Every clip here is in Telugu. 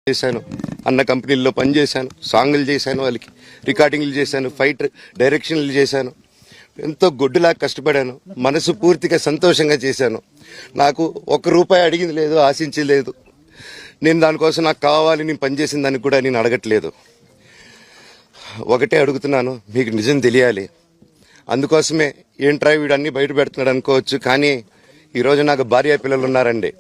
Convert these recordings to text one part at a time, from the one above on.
చేశాను, అన్న కంపెనీల్లో పనిచేశాను, సాంగులు చేశాను, వాళ్ళకి రికార్డింగ్లు చేశాను, ఫైట్ డైరెక్షన్లు చేశాను, ఎంతో గొడ్డులా కష్టపడాను, మనసు పూర్తిగా సంతోషంగా చేశాను. నాకు ₹1 అడిగింది లేదు, ఆశించలేదు. నేను దానికోసం నాకు కావాలి, నేను పనిచేసిన దానికి కూడా నేను అడగట్లేదు. ఒకటే అడుగుతున్నాను, మీకు నిజం తెలియాలి. అందుకోసమే ఏంట్రా వీడు అన్ని బయట పెడుతున్నాడు అనుకోవచ్చు, కానీ ఈరోజు నాకు భార్య పిల్లలు ఉన్నారండి.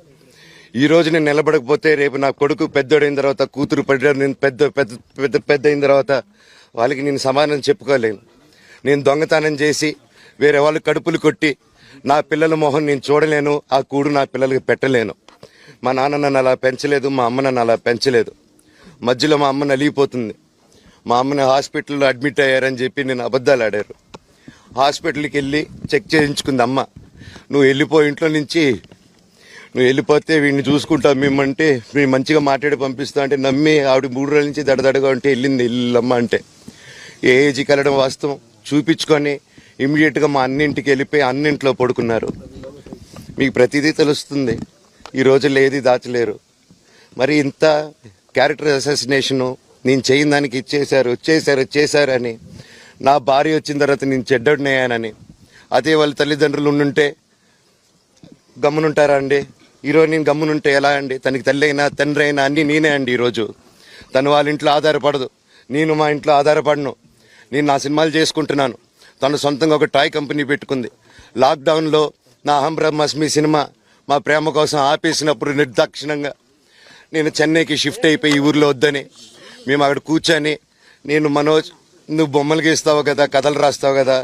ఈ రోజు నేను నిలబడకపోతే రేపు నా కొడుకు పెద్దోడైన తర్వాత, కూతురు పెద్ద అయిన తర్వాత వాళ్ళకి నేను సమాధానం చెప్పుకోలేను. నేను దొంగతనం చేసి వేరే వాళ్ళు కడుపులు కొట్టి నా పిల్లల మొహం నేను చూడలేను, ఆ కూడు నా పిల్లలకి పెట్టలేను. మా నాన్న నన్ను అలా పెంచలేదు, మా అమ్మ నన్ను అలా పెంచలేదు. మధ్యలో మా అమ్మ నలిగిపోతుంది. మా అమ్మని హాస్పిటల్లో అడ్మిట్ అయ్యారని చెప్పి నేను అబద్ధాలు ఆడారు. హాస్పిటల్కి వెళ్ళి చెక్ చేయించుకుంది అమ్మ. నువ్వు వెళ్ళిపోయి ఇంట్లో నుంచి, నువ్వు వెళ్ళిపోతే వీడిని చూసుకుంటావు మేమంటే, మేము మంచిగా మాట్లాడి పంపిస్తా అంటే నమ్మి ఆవిడ 3 రోజుల నుంచి దడదడగా ఉంటే వెళ్ళమ్మ అంటే. ఏజీకి వెళ్ళడం వాస్తవం చూపించుకొని ఇమీడియట్గా మా అన్నింటికి వెళ్ళిపోయి అన్నింట్లో పడుకున్నారు. మీకు ప్రతిదీ తెలుస్తుంది. ఈ రోజుల్లో ఏది దాచలేరు. మరి ఇంత క్యారెక్టర్ అసాసినేషను నేను చేయని దానికి చేశారు అని, నా భార్య వచ్చిన తర్వాత నేను చెడ్డోడినయ్యానని, అదే వాళ్ళ తల్లిదండ్రులు ఉండుంటే గమ్మునుంటారా అండి? ఈరోజు నేను గమ్మునుంటే ఎలా అండి? తనకి తల్లి అయినా తండ్రి అయినా అన్నీ నేనే అండి. ఈరోజు తను వాళ్ళ ఇంట్లో ఆధారపడదు, నేను మా ఇంట్లో ఆధారపడను. నేను నా సినిమాలు చేసుకుంటున్నాను. తను సొంతంగా ఒక టాయ్ కంపెనీ పెట్టుకుంది. లాక్డౌన్లో నా అహం బ్రహ్మాస్మి సినిమా మా ప్రేమ కోసం ఆపేసినప్పుడు నిర్దాక్షిణంగా నేను చెన్నైకి షిఫ్ట్ అయిపోయి ఈ ఊర్లో వద్దని మేము అక్కడ కూర్చొని, నేను మనోజ్ నువ్వు బొమ్మలు గీస్తావు కదా, కథలు రాస్తావు కదా,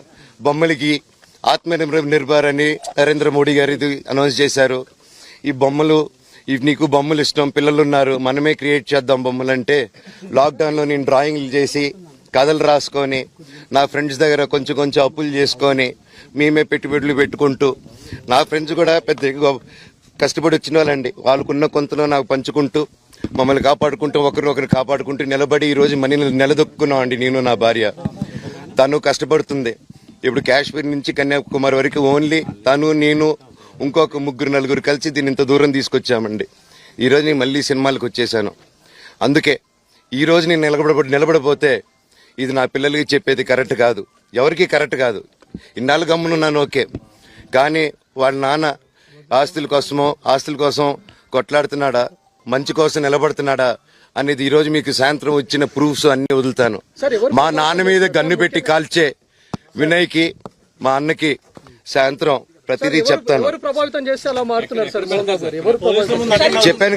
బొమ్మలకి ఆత్మనిర్భర్ అని నరేంద్ర మోడీ గారు ఇది అనౌన్స్ చేశారు. ఈ బొమ్మలు, నీకు బొమ్మలు ఇష్టం, పిల్లలు ఉన్నారు, మనమే క్రియేట్ చేద్దాం బొమ్మలు అంటే, లాక్డౌన్లో నేను డ్రాయింగ్లు చేసి కథలు రాసుకొని నా ఫ్రెండ్స్ దగ్గర కొంచెం అప్పులు చేసుకొని మేమే పెట్టుబడులు పెట్టుకుంటూ, నా ఫ్రెండ్స్ కూడా పెద్ద కష్టపడి వచ్చిన వాళ్ళండి. వాళ్ళకున్న కొంతలో నాకు పంచుకుంటూ, మమ్మల్ని కాపాడుకుంటూ, ఒకరినొకరు కాపాడుకుంటూ నిలబడి ఈరోజు మనీని నిలదొక్కున్నాం అండి. నేను నా భార్య, తను కష్టపడుతుంది. ఇప్పుడు కాశ్మీర్ నుంచి కన్యాకుమారి వరకు ఓన్లీ తను, నేను, ఇంకొక 3-4 కలిసి దీన్ని ఇంత దూరం తీసుకొచ్చామండి. ఈరోజు నేను మళ్ళీ సినిమాలకు వచ్చేసాను. అందుకే ఈరోజు నేను నిలబడపోతే ఇది నా పిల్లలకి చెప్పేది కరెక్ట్ కాదు, ఎవరికి కరెక్ట్ కాదు. ఇన్నాళ్ళు గమ్మునున్నాను ఓకే, కానీ వాళ్ళ నాన్న ఆస్తుల కోసం కొట్లాడుతున్నాడా, మంచి కోసం నిలబడుతున్నాడా అనేది ఈరోజు మీకు సాయంత్రం వచ్చిన ప్రూఫ్స్ అన్ని వదులుతాను. మా నాన్న మీద గన్ను పెట్టి కాల్చే వినయ్కి, మా అన్నకి సాయంత్రం ప్రతిదీ చెప్తాను. చెప్పాను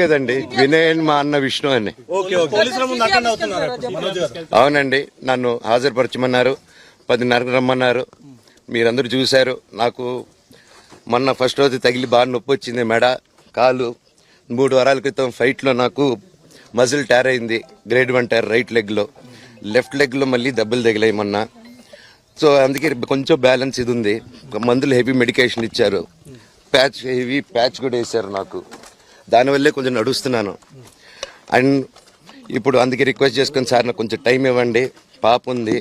కదండి, వినయ్ అని మా అన్న విష్ణు అని. అవునండి, నన్ను హాజరుపరచమన్నారు, 10:30కి రమ్మన్నారు. మీరందరూ చూశారు. నాకు మొన్న ఫస్ట్ రోజు తగిలి బాగా నొప్పి వచ్చింది, మెడ, కాలు. 3 వారాల క్రితం ఫైట్లో నాకు మజిల్ టైర్ అయింది, గ్రేడ్ 1 టైర్ రైట్ లెగ్లో. లెఫ్ట్ లెగ్లో మళ్ళీ దెబ్బలు తగిలాయి మొన్న. సో అందుకే కొంచెం బ్యాలెన్స్ ఇది ఉంది. మందులు హెవీ మెడికేషన్ ఇచ్చారు, హెవీ ప్యాచ్ కూడా వేశారు నాకు. దానివల్లే కొంచెం నడుస్తున్నాను. అండ్ ఇప్పుడు అందుకే రిక్వెస్ట్ చేసుకొని, సార్ నాకు కొంచెం టైం ఇవ్వండి, పాప ఉంది,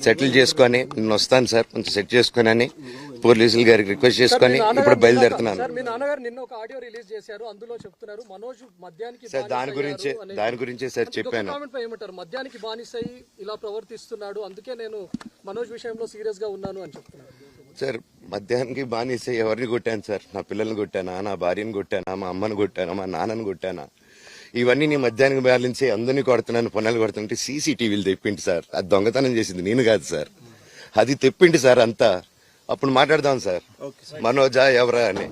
సెటిల్ చేసుకొని నేను వస్తాను సార్, కొంచెం సెట్ చేసుకొని అని పోలీసుల గారికి రిక్వెస్ట్ చేసుకొని ఇప్పుడు బయలుదేరుతున్నాను. సార్ దాని గురించే సార్ చెప్పాను. మద్యానికి బానిసై ఇలా ప్రవర్తిస్తున్నాడు, అందుకే నేను మనోజ్ విషయంలో సీరియస్ గా ఉన్నాను అని చెప్తున్నాను. సార్ మద్యానికి బానిసై ఎవరిని కొట్టాను సార్? నా పిల్లల్ని కొట్టానా, నా భార్యను కొట్టానా, మా అమ్మని కొట్టానా, మా నాన్నని కొట్టానా? ఇవన్నీ నీ మద్యానికి బ్యాలెన్సే, అందరినీ కొడుతున్నాను, పొన్నాలు కొడుతుంటే సీసీటీవీలు తెప్పిండి సార్. అది దొంగతనం చేసింది నేను కాదు సార్, అది తెప్పిండి సార్ అంతా. అప్పుడు మాట్లాడదాం సార్, మనోజా ఎవరా అని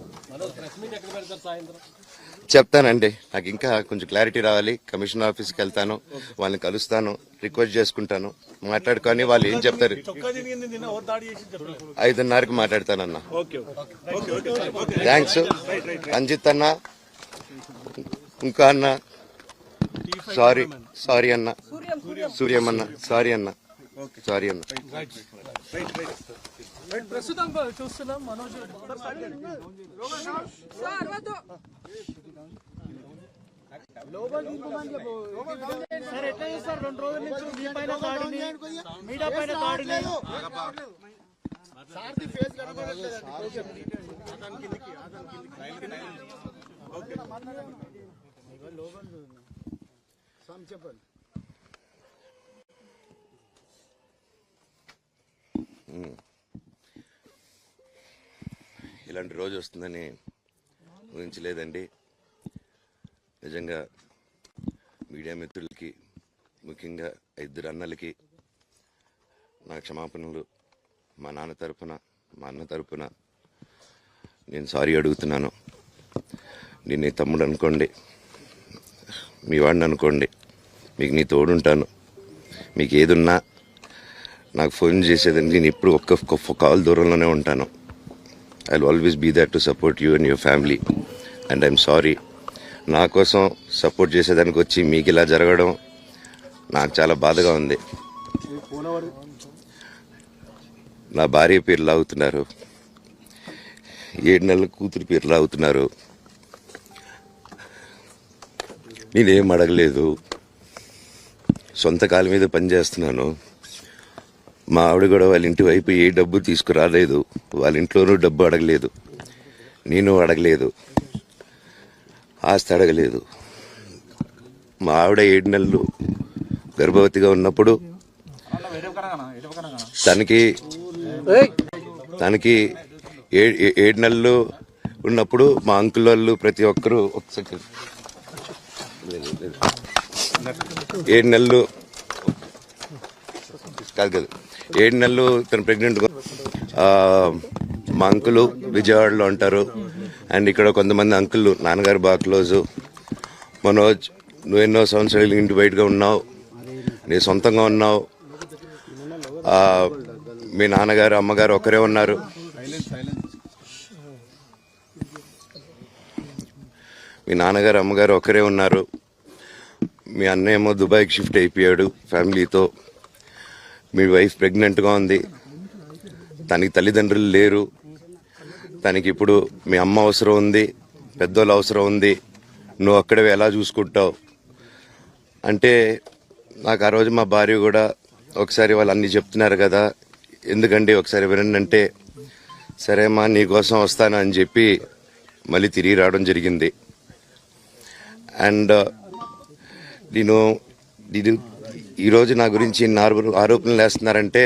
చెప్తానండి. నాకు ఇంకా కొంచెం క్లారిటీ రావాలి. కమిషనర్ ఆఫీస్కి వెళ్తాను, వాళ్ళని కలుస్తాను, రిక్వెస్ట్ చేసుకుంటాను, మాట్లాడుకొని వాళ్ళు ఏం చెప్తారు. 5:30కి మాట్లాడతానన్న. థ్యాంక్స్ రంజిత్ అన్న, ఇంకా అన్న సారీ అన్న, సూర్యమన్న సారీ అన్న. ప్రస్తుతం చూస్తున్నాం మనోజ్ సార్ ఎట్లా చేస్తారు? 2 రోజుల నుంచి మీ పైన దాడిని, మీడియా పైన దాడిని ఇలాంటి రోజు వస్తుందని ఊహించలేదండి. నిజంగా మీడియా మిత్రులకి, ముఖ్యంగా ఇద్దరు అన్నలకి నా క్షమాపణలు. మా నాన్న తరపున, మా అన్న తరపున నేను సారీ అడుగుతున్నాను. నేను నీ తమ్ముడు అనుకోండి, మీ వాడిని అనుకోండి, మీకు నీ తోడుంటాను. మీకు ఏదున్నా నాకు ఫోన్ చేసేదానికి నేను ఇప్పుడు ఒక్క కాల్ దూరంలోనే ఉంటాను. I will always be there to support you and your family. And I'm sorry, నా కోసం సపోర్ట్ చేసేదానికి వచ్చి మీకు ఇలా జరగడం నాకు చాలా బాధగా ఉంది. నా భార్య పేరు లాగుతున్నారు, 7 నెలల కూతురు పేరు లాగుతున్నారు. నేనేం అడగలేదు, సొంత కాళ్ళ మీద పనిచేస్తున్నాను. మా ఆవిడ కూడా వాళ్ళ ఇంటి వైపు ఏ డబ్బు తీసుకురాలేదు, వాళ్ళ ఇంట్లోనూ డబ్బు అడగలేదు, నేను అడగలేదు, ఆస్తి అడగలేదు. మా ఆవిడ 7 నెలలు గర్భవతిగా ఉన్నప్పుడు తనకి 7 నెలలు ఉన్నప్పుడు మా అంకుల్ వాళ్ళు ప్రతి ఒక్కరూ 7 నెలలు కాదు 7 నెలలు తను ప్రెగ్నెంట్. మా అంకులు విజయవాడలో ఉంటారు. అండ్ ఇక్కడ కొంతమంది అంకుల్ నాన్నగారు బాగా క్లోజు. మనోజ్, నువ్వు ఎన్నో సంవత్సరాలు ఇంటి బయటగా ఉన్నావు, నీ సొంతంగా ఉన్నావు. మీ నాన్నగారు అమ్మగారు ఒకరే ఉన్నారు. మీ నాన్నగారు అమ్మగారు ఒకరే ఉన్నారు. మీ అన్న ఏమో దుబాయ్కి షిఫ్ట్ అయిపోయాడు ఫ్యామిలీతో. మీ వైఫ్ ప్రెగ్నెంట్గా ఉంది, తనకి తల్లిదండ్రులు లేరు. తనకి ఇప్పుడు మీ అమ్మ అవసరం ఉంది, పెద్దోళ్ళు అవసరం ఉంది. నువ్వు అక్కడే ఎలా చూసుకుంటావు అంటే, నాకు ఆ రోజు మా భార్య కూడా ఒకసారి వాళ్ళు అన్నీ చెప్తున్నారు కదా, ఎందుకండి ఒకసారి వినండి అంటే, సరేమ్మా నీకోసం వస్తాను అని చెప్పి మళ్ళీ తిరిగి రావడం జరిగింది. అండ్ నేను ఈరోజు నా గురించి ఆరోపణలు వేస్తున్నారంటే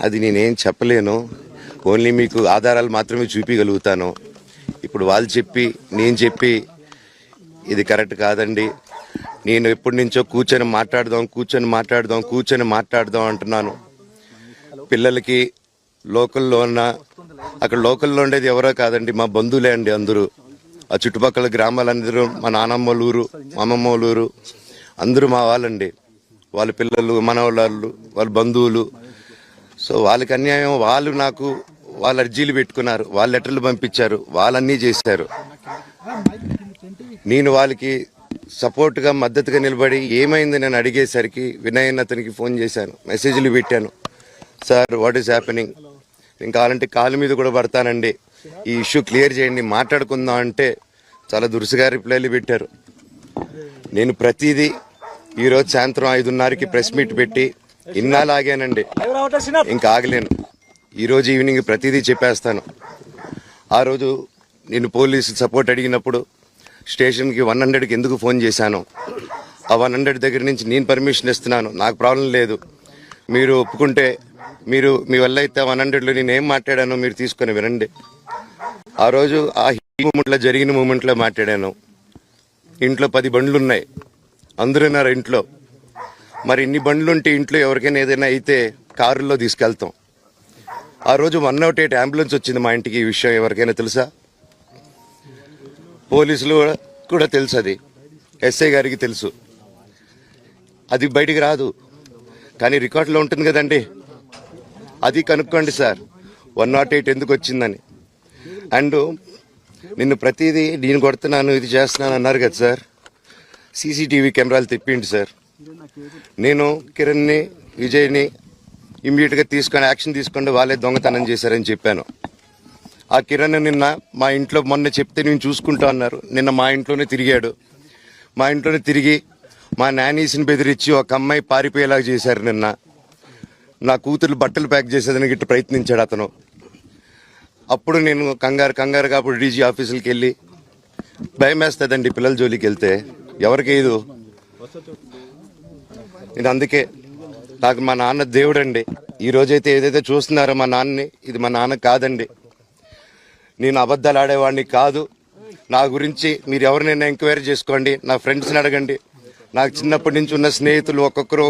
అది నేనేం చెప్పలేను. ఓన్లీ మీకు ఆధారాలు మాత్రమే చూపించగలుగుతాను. ఇప్పుడు వాళ్ళు చెప్పి నేను చెప్పి ఇది కరెక్ట్ కాదండి. నేను ఎప్పటి నుంచో కూర్చొని మాట్లాడదాం అంటున్నాను. పిల్లలకి లోకల్లో ఉన్న, అక్కడ లోకల్లో ఉండేది ఎవరో కాదండి, మా బంధువులే అండి అందరూ. ఆ చుట్టుపక్కల గ్రామాలందరూ మా నానమ్మ వాళ్ళ ఊరు, మా అమ్మమ్మ వాళ్ళ ఊరు, అందరూ మా వాళ్ళండి. వాళ్ళ పిల్లలు, మనవాళ్ళు, వాళ్ళ బంధువులు. సో వాళ్ళకి అన్యాయం, వాళ్ళు నాకు వాళ్ళ అర్జీలు పెట్టుకున్నారు, వాళ్ళ లెటర్లు పంపించారు, వాళ్ళన్నీ చేశారు. నేను వాళ్ళకి సపోర్ట్గా మద్దతుగా నిలబడి ఏమైంది నేను అడిగేసరికి వినయ్ అతనికి ఫోన్ చేశాను, మెసేజ్లు పెట్టాను. సార్ వాట్ ఈస్ హ్యాపెనింగ్, నేను కావాలంటే కాలు మీద కూడా పడతానండి, ఈ ఇష్యూ క్లియర్ చేయండి, మాట్లాడుకుందాం అంటే చాలా దురుసుగా రిప్లైలు పెట్టారు. నేను ప్రతిదీ ఈరోజు సాయంత్రం 5:30కి ప్రెస్ మీట్ పెట్టి ఇన్నాళ్ళు ఆగానండి, ఇంకా ఆగలేను. ఈరోజు ఈవినింగ్ ప్రతిదీ చెప్పేస్తాను. ఆ రోజు నేను పోలీసు సపోర్ట్ అడిగినప్పుడు స్టేషన్కి 100కి ఎందుకు ఫోన్ చేశాను, ఆ 100 దగ్గర నుంచి నేను పర్మిషన్ ఇస్తున్నాను, నాకు ప్రాబ్లం లేదు, మీరు ఒప్పుకుంటే మీరు మీ వల్ల అయితే 100లో నేను ఏం మాట్లాడానో మీరు తీసుకొని వినండి. ఆ రోజు ఆ మూమెంట్లో జరిగిన మూమెంట్లో మాట్లాడాను. ఇంట్లో 10 బండ్లు ఉన్నాయి, అందరూ ఉన్నారు ఇంట్లో. మరి ఇన్ని బండ్లు ఉంటే ఇంట్లో ఎవరికైనా ఏదైనా అయితే కారుల్లో తీసుకెళ్తాం. ఆ రోజు 108 అంబులెన్స్ వచ్చింది మా ఇంటికి. ఈ విషయం ఎవరికైనా తెలుసా? పోలీసులు కూడా తెలుసు, అది ఎస్ఐ గారికి తెలుసు. అది బయటికి రాదు, కానీ రికార్డులో ఉంటుంది కదండి, అది కనుక్కోండి సార్ 108 ఎందుకు వచ్చిందని. అండ్ నిన్ను ప్రతిదీ నేను కొడుతున్నాను, ఇది చేస్తున్నాను అన్నారు కదా సార్, సీసీటీవీ కెమెరాలు తెప్పిండి సార్. నేను కిరణ్ని, విజయ్ని ఇమ్మీడియట్గా తీసుకొని యాక్షన్ తీసుకోండి, వాళ్ళే దొంగతనం చేశారని చెప్పాను. ఆ కిరణ్ నిన్న మా ఇంట్లో మొన్న చెప్తే నేను చూసుకుంటా అన్నారు. నిన్న మా ఇంట్లోనే తిరిగాడు. మా ఇంట్లోనే తిరిగి మా నానీస్ని బెదిరించి ఒక అమ్మాయి పారిపోయేలాగా చేశారు. నిన్న నా కూతురు బట్టలు ప్యాక్ చేసేదానికి ఇట్లా ప్రయత్నించాడు అతను. అప్పుడు నేను కంగారుగా అప్పుడు డీజీ ఆఫీసులకి వెళ్ళి భయం వేస్తుందండి పిల్లల జోలికి వెళ్తే. ఎవరికి ఇది నేను అందుకే నాకు మా నాన్న దేవుడండి. ఈ రోజైతే ఏదైతే చూస్తున్నారో మా నాన్నని, ఇది మా నాన్న కాదండి. నేను అబద్ధాలు ఆడేవాడిని కాదు. నా గురించి మీరు ఎవరినైనా ఎంక్వైరీ చేసుకోండి, నా ఫ్రెండ్స్ని అడగండి. నాకు చిన్నప్పటి నుంచి ఉన్న స్నేహితులు ఒక్కొక్కరు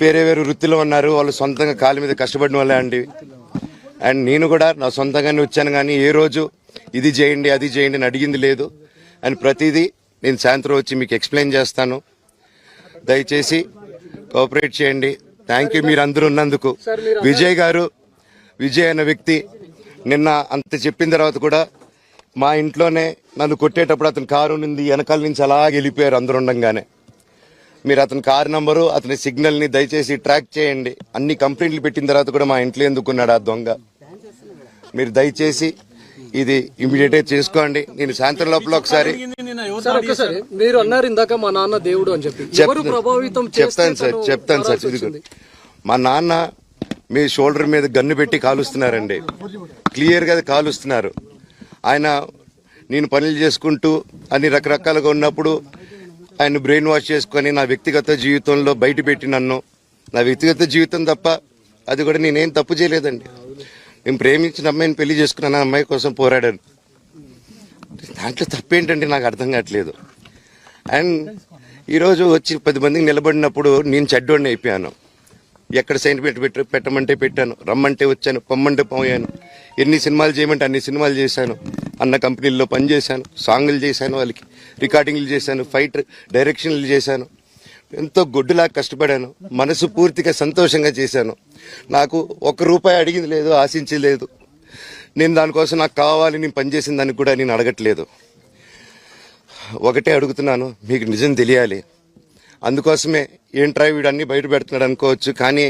వేరే వేరే వృత్తిలో ఉన్నారు. వాళ్ళు సొంతంగా కాళ్ళ మీద కష్టపడిన వాళ్ళే అండి. అండ్ నేను కూడా నా సొంతంగానే వచ్చాను, కానీ ఏ రోజు ఇది చేయండి అది చేయండి అని అడిగింది లేదు. అండ్ ప్రతిదీ నేను సాయంత్రం వచ్చి మీకు ఎక్స్ప్లెయిన్ చేస్తాను. దయచేసి కోఆపరేట్ చేయండి. థ్యాంక్ యూ మీరు అందరూ ఉన్నందుకు. విజయ్ అనే వ్యక్తి నిన్న అంత చెప్పిన తర్వాత కూడా మా ఇంట్లోనే నన్ను కొట్టేటప్పుడు అతని కారు నుండి వెనకాల నుంచి అలాగే వెళ్ళిపోయారు అందరు ఉండంగానే. మీరు అతని కారు నంబరు, అతని సిగ్నల్ని దయచేసి ట్రాక్ చేయండి. అన్ని కంప్లైంట్లు పెట్టిన తర్వాత కూడా మా ఇంట్లో ఎందుకున్నాడు ఆ దొంగ? మీరు దయచేసి ఇది ఇమీడియట్ గా చేసుకోండి. నేను సాయంత్రం లోపల ఒకసారి మీరు అన్నారు ఇందాక మా నాన్న దేవుడు అని చెప్పి, చెప్తాను సార్. మా నాన్న మీ షోల్డర్ మీద గన్ను పెట్టి కాలుస్తున్నారండి, క్లియర్ గా కాలుస్తున్నారు. ఆయన నేను పనులు చేసుకుంటూ అన్ని రకరకాలుగా ఉన్నప్పుడు ఆయన బ్రెయిన్ వాష్ చేసుకొని నా వ్యక్తిగత జీవితంలో బయట పెట్టి నన్ను, నా వ్యక్తిగత జీవితం తప్ప అది కూడా నేనేం తప్పు చేయలేదండి. నేను ప్రేమించిన అమ్మాయిని పెళ్లి చేసుకున్నాను, ఆ అమ్మాయి కోసం పోరాడాను. దాంట్లో తప్పేంటంటే నాకు అర్థం కావట్లేదు. అండ్ ఈరోజు వచ్చి 10 మందికి నిలబడినప్పుడు నేను చెడ్డోడిని అయిపోయాను. ఎక్కడ సైన్ పెట్టమంటే పెట్టాను, రమ్మంటే వచ్చాను, పొమ్మంటే పోయాను. ఎన్ని సినిమాలు చేయమంటే అన్ని సినిమాలు చేశాను. అన్న కంపెనీల్లో పనిచేశాను, సాంగులు చేశాను, వాళ్ళకి రికార్డింగ్లు చేశాను, ఫైట్ డైరెక్షన్లు చేశాను. ఎంతో గొడ్డులాగా కష్టపడాను, మనసు పూర్తిగా సంతోషంగా చేశాను. నాకు ₹1 అడిగింది లేదు, ఆశించలేదు. నేను దానికోసం నాకు కావాలి, నేను పనిచేసిన దానికి కూడా నేను అడగట్లేదు. ఒకటే అడుగుతున్నాను, మీకు నిజం తెలియాలి. అందుకోసమే ఏంట్రా వీడు అన్ని బయట పెడుతున్నాడు అనుకోవచ్చు, కానీ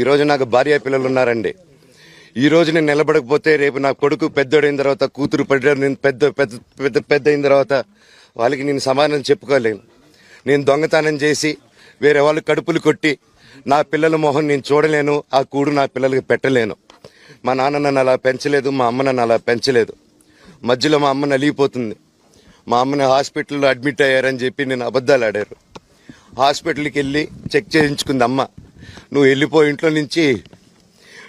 ఈరోజు నాకు భార్య పిల్లలు ఉన్నారండి. ఈ రోజు నేను నిలబడకపోతే రేపు నా కొడుకు పెద్దోడైన తర్వాత, కూతురు పెద్ద అయిన తర్వాత వాళ్ళకి నేను సమాధానం చెప్పుకోలేను. నేను దొంగతనం చేసి వేరే వాళ్ళు కడుపులు కొట్టి నా పిల్లల మొహం నేను చూడలేను, ఆ కూడు నా పిల్లలకి పెట్టలేను. మా నాన్న నన్ను అలా పెంచలేదు, మా అమ్మ నన్ను అలా పెంచలేదు. మధ్యలో మా అమ్మ నలిగిపోతుంది. మా అమ్మని హాస్పిటల్లో అడ్మిట్ అయ్యారని చెప్పి నేను అబద్ధాలు ఆడారు. హాస్పిటల్కి వెళ్ళి చెక్ చేయించుకుంది అమ్మ. నువ్వు వెళ్ళిపో ఇంట్లో నుంచి,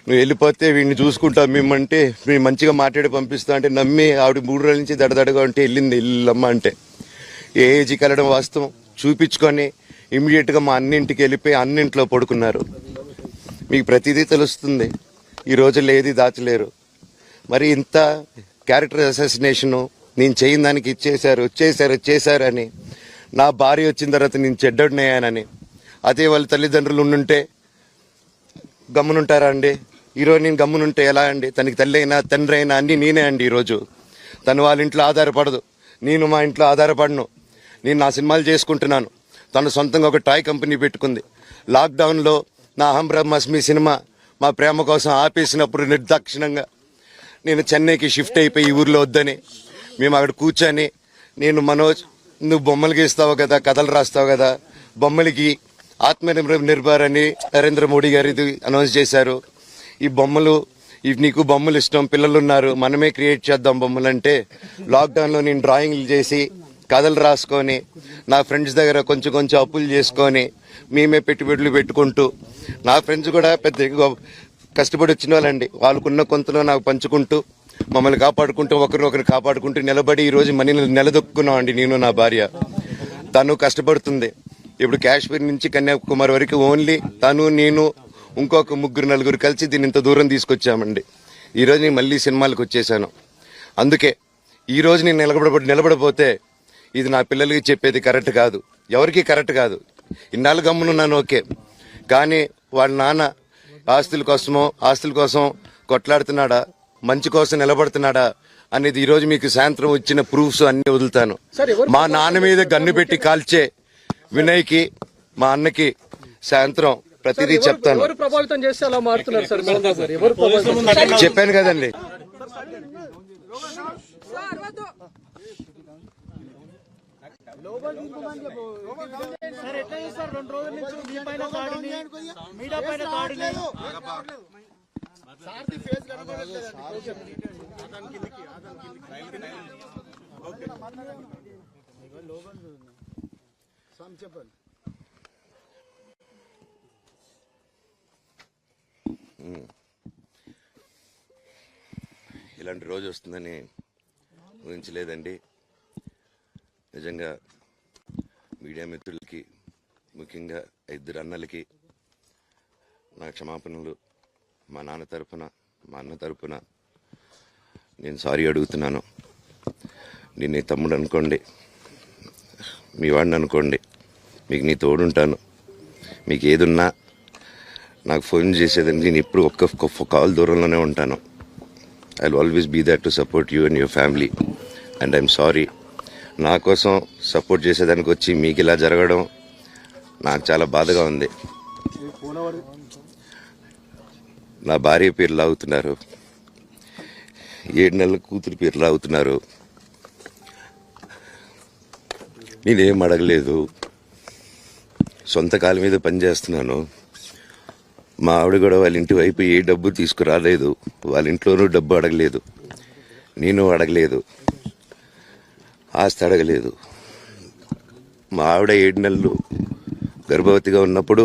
నువ్వు వెళ్ళిపోతే వీడిని చూసుకుంటావు మేమంటే, మేము మంచిగా మాట్లాడి పంపిస్తా అంటే నమ్మి ఆవిడ 3 రోజుల నుంచి దడదడగా ఉంటే వెళ్ళింది ఇల్లమ్మ అంటే. ఏ ఏజీకి వెళ్ళడం వాస్తవం చూపించుకొని ఇమీడియట్గా మా అన్నింటికి వెళ్ళిపోయి అన్నింట్లో పడుకున్నారు. మీకు ప్రతిదీ తెలుస్తుంది. ఈ రోజుల్లో ఏది దాచలేరు. మరి ఇంత క్యారెక్టర్ అసాసినేషను నేను చేయని దానికి చేశారు అని, నా భార్య వచ్చిన తర్వాత నేను చెడ్డోడినయ్యానని, అదే వాళ్ళ తల్లిదండ్రులు ఉండుంటే గమ్మునుంటారా అండి? ఈరోజు నేను గమ్మునుంటే ఎలా అండి? తనకి తల్లి అయినా తండ్రి అయినా అన్నీ నేనే అండి. ఈరోజు తను వాళ్ళ ఇంట్లో ఆధారపడదు, నేను మా ఇంట్లో ఆధారపడను. నేను నా సినిమాలు చేసుకుంటున్నాను. తను సొంతంగా ఒక టాయ్ కంపెనీ పెట్టుకుంది. లాక్డౌన్లో నా అహం బ్రహ్మాస్మి సినిమా మా ప్రేమ కోసం ఆపేసినప్పుడు నిర్దాక్షిణంగా నేను చెన్నైకి షిఫ్ట్ అయిపోయి ఈ ఊర్లో వద్దని మేము అక్కడ కూర్చొని, నేను మనోజ్ నువ్వు బొమ్మలు గీస్తావు కదా, కథలు రాస్తావు కదా, బొమ్మలకి ఆత్మనిర్భర్ అని నరేంద్ర మోడీ గారు ఇది అనౌన్స్ చేశారు. ఈ బొమ్మలు నీకు బొమ్మలు ఇష్టం, పిల్లలు ఉన్నారు, మనమే క్రియేట్ చేద్దాం బొమ్మలు అంటే, లాక్డౌన్లో నేను డ్రాయింగ్లు చేసి కథలు రాసుకొని నా ఫ్రెండ్స్ దగ్గర కొంచెం అప్పులు చేసుకొని మేమే పెట్టుబడులు పెట్టుకుంటూ, నా ఫ్రెండ్స్ కూడా పెద్ద కష్టపడి వచ్చిన వాళ్ళండి, వాళ్ళకున్న కొంతలో నాకు పంచుకుంటూ మమ్మల్ని కాపాడుకుంటూ ఒకరినొకరు కాపాడుకుంటూ నిలబడి ఈరోజు మనీని నిలదొక్కున్నాం అండి. నేను నా భార్య, తను కష్టపడుతుంది. ఇప్పుడు కాశ్మీర్ నుంచి కన్యాకుమారి వరకు ఓన్లీ తను, నేను, ఇంకొక 3-4 కలిసి దీన్ని ఇంత దూరం తీసుకొచ్చామండి. ఈరోజు నేను మళ్ళీ సినిమాలకు వచ్చేసాను. అందుకే ఈరోజు నేను నిలబడపోతే ఇది నా పిల్లలకి చెప్పేది కరెక్ట్ కాదు, ఎవరికి కరెక్ట్ కాదు. ఇన్నాళ్ళు గమ్మునున్నాను ఓకే, కానీ వాళ్ళ నాన్న ఆస్తుల కోసం కొట్లాడుతున్నాడా, మంచి కోసం నిలబడుతున్నాడా అనేది ఈరోజు మీకు సాయంత్రం వచ్చిన ప్రూఫ్స్ అన్ని వదులుతాను. మా నాన్న మీద గన్ను పెట్టి కాల్చే వినయ్కి, మా అన్నకి సాయంత్రం ప్రతిదీ చెప్తాను. చెప్పాను కదండి. ఇలాంటి రోజు వస్తుందని ఊహించలేదండి. నిజంగా మీడియా మిత్రులకి, ముఖ్యంగా ఇద్దరు అన్నలకి నా క్షమాపణలు. మా నాన్న తరపున, మా అన్న తరపున నేను సారీ అడుగుతున్నాను. నేను నీ తమ్ముడు అనుకోండి, మీ వాడిని అనుకోండి, మీకు నీ తోడుంటాను. మీకు ఏదున్నా నాకు ఫోన్ చేసేదండి. నేను ఇప్పుడు ఒక్క కాల్ దూరంలోనే ఉంటాను. I will always be there to support you and your family. And I'm sorry, నా కోసం సపోర్ట్ చేసేదానికి వచ్చి మీకు ఇలా జరగడం నాకు చాలా బాధగా ఉంది. నా భార్య పేరు లాగుతున్నారు, 7 నెలల కూతురు పేరు లాగుతున్నారు. నేనేం అడగలేదు, సొంత కాళ్ళ మీద పనిచేస్తున్నాను. మా ఆవిడ కూడా వాళ్ళ ఇంటి వైపు ఏ డబ్బు తీసుకురాలేదు, వాళ్ళ ఇంట్లోనూ డబ్బు అడగలేదు, నేను అడగలేదు, ఆస్తి అడగలేదు. మా ఆవిడ 7 నెలలు గర్భవతిగా ఉన్నప్పుడు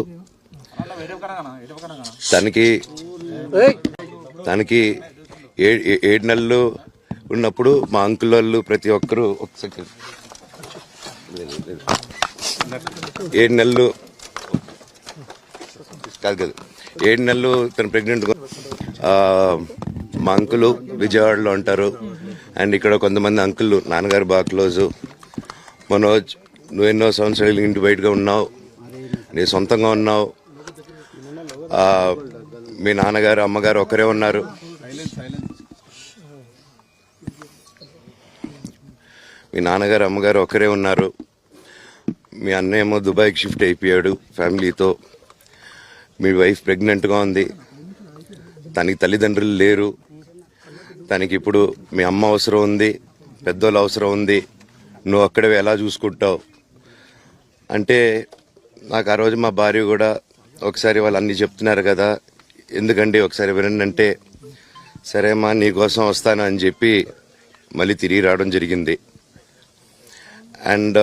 తనకి 7 నెలలు ఉన్నప్పుడు మా అంకుల్ వాళ్ళు ప్రతి ఒక్కరూ 7 నెలలు కాదు 7 నెలలు తను ప్రెగ్నెంట్. మా అంకులు విజయవాడలో ఉంటారు. అండ్ ఇక్కడ కొంతమంది అంకుల్ నాన్నగారు బాగా క్లోజు. మనోజ్, నువ్వు ఎన్నో సంవత్సరాలు ఇంటి బయటగా ఉన్నావు, నీ సొంతంగా ఉన్నావు. మీ నాన్నగారు అమ్మగారు ఒకరే ఉన్నారు. మీ నాన్నగారు అమ్మగారు ఒకరే ఉన్నారు. మీ అన్న ఏమో దుబాయ్కి షిఫ్ట్ అయిపోయాడు ఫ్యామిలీతో. మీ వైఫ్ ప్రెగ్నెంట్గా ఉంది, తనకి తల్లిదండ్రులు లేరు. తనకి ఇప్పుడు మీ అమ్మ అవసరం ఉంది, పెద్దోళ్ళు అవసరం ఉంది. నువ్వు అక్కడే ఎలా చూసుకుంటావు అంటే, నాకు ఆ రోజు మా భార్య కూడా ఒకసారి వాళ్ళు అన్నీ చెప్తున్నారు కదా, ఎందుకండి ఒకసారి వినండి అంటే, సరేమ్మా నీకోసం వస్తాను అని చెప్పి మళ్ళీ తిరిగి రావడం జరిగింది. అండ్